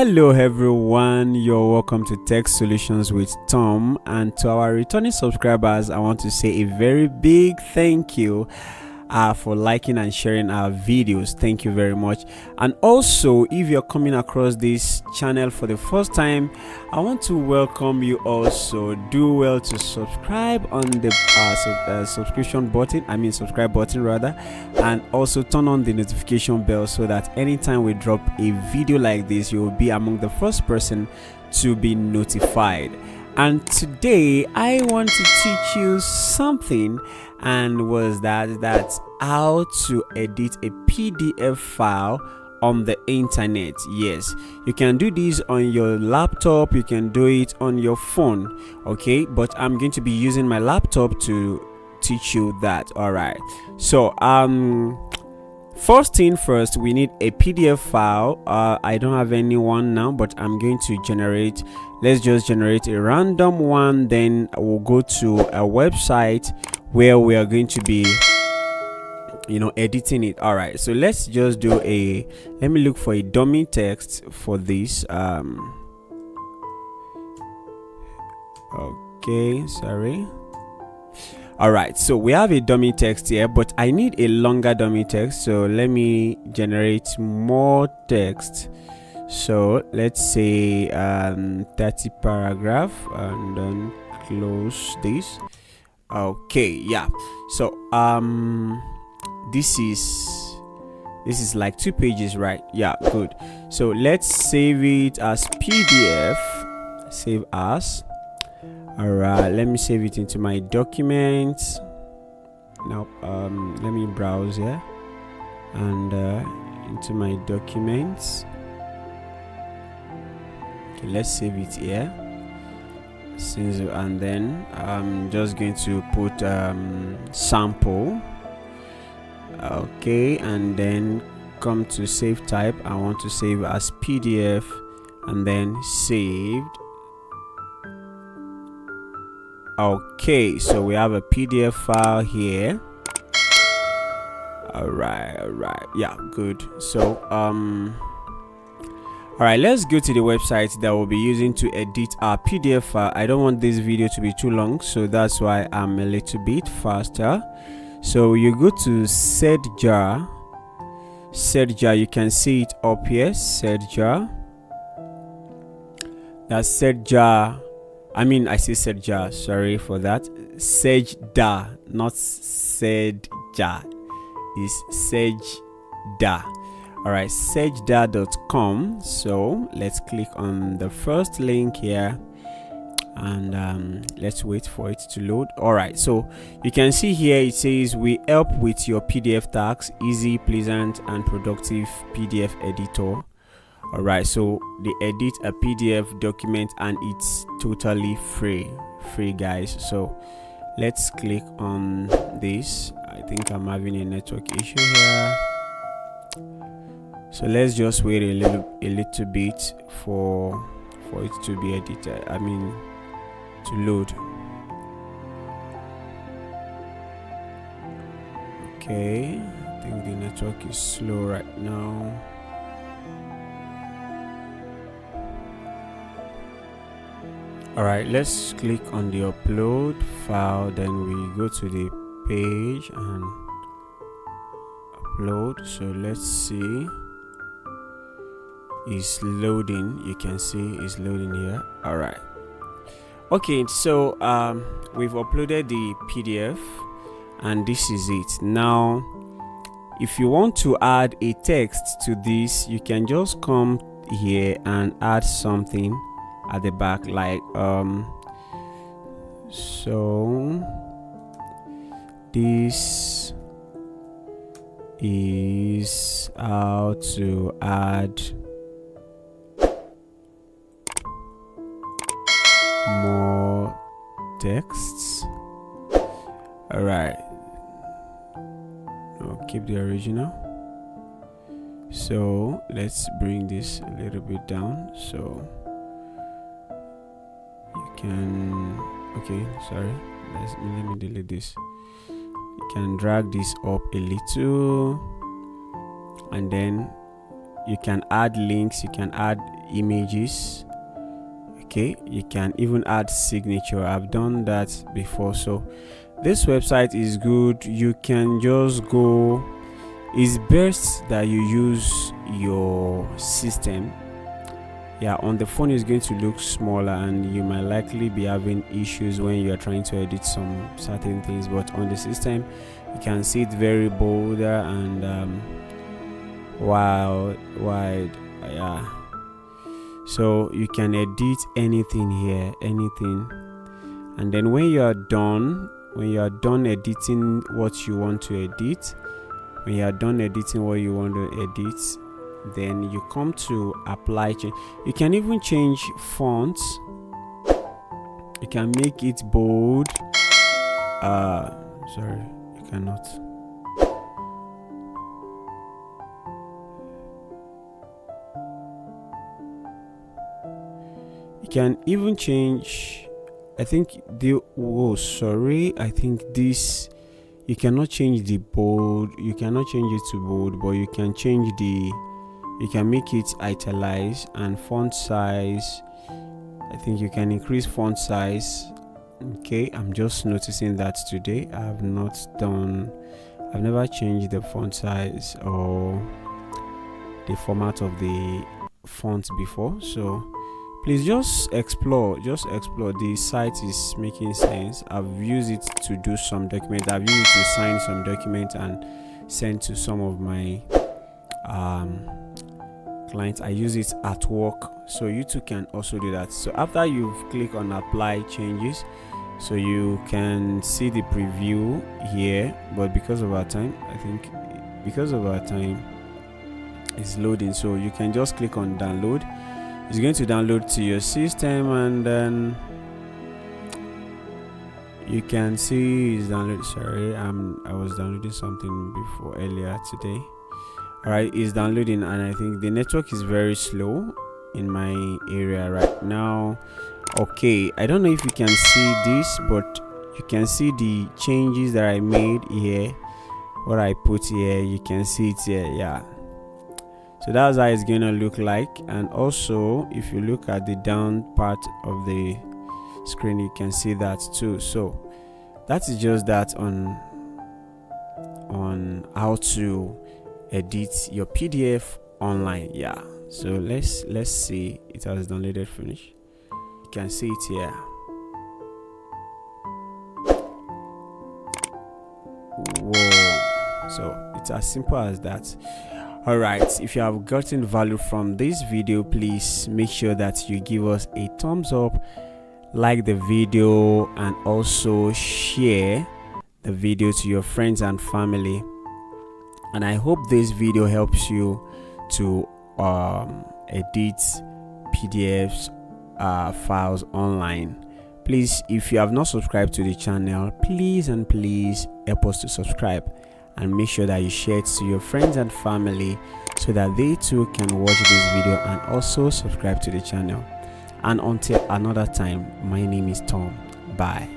Hello everyone, you're welcome to Tech Solutions with Tom, and to our returning subscribers I want to say a very big thank you for liking and sharing our videos. Thank you very much. And also, if you're coming across this channel for the first time, I want to welcome you. Also do well to subscribe on the subscription button, subscribe button rather, and also turn on the notification bell so that anytime we drop a video like this, you will be among the first person to be notified. And today I want to teach you something, and was that's how to edit a PDF file on the internet. Yes, you can do this on your laptop, you can do it on your phone, okay, but I'm going to be using my laptop to teach you that. All right, so first thing first, we need a PDF file. I don't have any one now, but I'm going to generate, let's just generate a random one, then we'll go to a website where we are going to be editing it. All right, so let's just do let me look for a dummy text for this. Okay, sorry. All right, so we have a dummy text here, but I need a longer dummy text, so let me generate more text. So let's say 30 paragraph, and then close this. Okay, yeah, so this is like 2 pages, right? Yeah, good. So let's save it as PDF. Save as. All right, let me save it into my documents. Now let me browse here and into my documents. Okay, let's save it here. And then I'm just going to put sample. Okay, and then come to save type. I want to save as PDF, and then saved. Okay, so we have a PDF file here. All right, yeah, good. So all right, let's go to the website that we'll be using to edit our PDF file. I don't want this video to be too long, so that's why I'm a little bit faster. So you go to Sedjar. You can see it up here. Sedjar. That's Sedjar. I say Sedjar, sorry for that. Sedjar, not Sedjar. It's Sedjar. All right, sedjar.com. So let's click on the first link here, and let's wait for it to load. All right, so you can see here it says we help with your PDF tasks, easy, pleasant, and productive PDF editor. All right, so they edit a PDF document, and it's totally free guys. So let's click on this. I think I'm having a network issue here, so let's just wait a little bit for it to be edited, to load. Okay, I think the network is slow right now. All right, let's click on the upload file, then we go to the page and upload. So let's see, it's loading. You can see it's loading here. All right, okay, so we've uploaded the PDF, and this is it. Now if you want to add a text to this, you can just come here and add something at the back, like so this is how to add more texts. All right, I'll keep the original. So let's bring this a little bit down, so you can, okay, sorry, let me delete this. You can drag this up a little, and then you can add links, you can add images. Okay, you can even add signature. I've done that before. So this website is good. You can just go. It's best that you use your system. Yeah, on the phone is going to look smaller and you might likely be having issues when you are trying to edit some certain things, but on the system you can see it very bolder and wide. Yeah, so you can edit anything here, anything. And then when you are done editing what you want to edit, when you are done editing what you want to edit, then you come to apply change. You can even change fonts. You can make it bold. Sorry, you cannot. You can even change, I think I think this, you cannot change the bold. You cannot change it to bold, but you can change you can make it italicized and font size. I think you can increase font size. Okay, I'm just noticing that today I've never changed the font size or the format of the font before. So please just explore. The site is making sense. I've used it to do some documents. I've used it to sign some documents and send to some of my clients. I use it at work, so you too can also do that. So after you've clicked on apply changes, so you can see the preview here, but because of our time, it's loading, so you can just click on download. It's going to download to your system, and then you can see it's downloaded. Sorry, I was downloading something before earlier today. Alright, it's downloading, and I think the network is very slow in my area right now. Okay, I don't know if you can see this, but you can see the changes that I made here. What I put here, you can see it here. Yeah, so that's how it's gonna look like. And also, if you look at the down part of the screen, you can see that too. So that is just that on how to edit your PDF online. Yeah, so let's see. It has downloaded, finish. You can see it here. Whoa, so it's as simple as that. All right, if you have gotten value from this video, please make sure that you give us a thumbs up, like the video, and also share the video to your friends and family. And I hope this video helps you to edit PDFs files online. Please, if you have not subscribed to the channel, please help us to subscribe, and make sure that you share it to your friends and family so that they too can watch this video and also subscribe to the channel. And until another time, my name is Tom. Bye.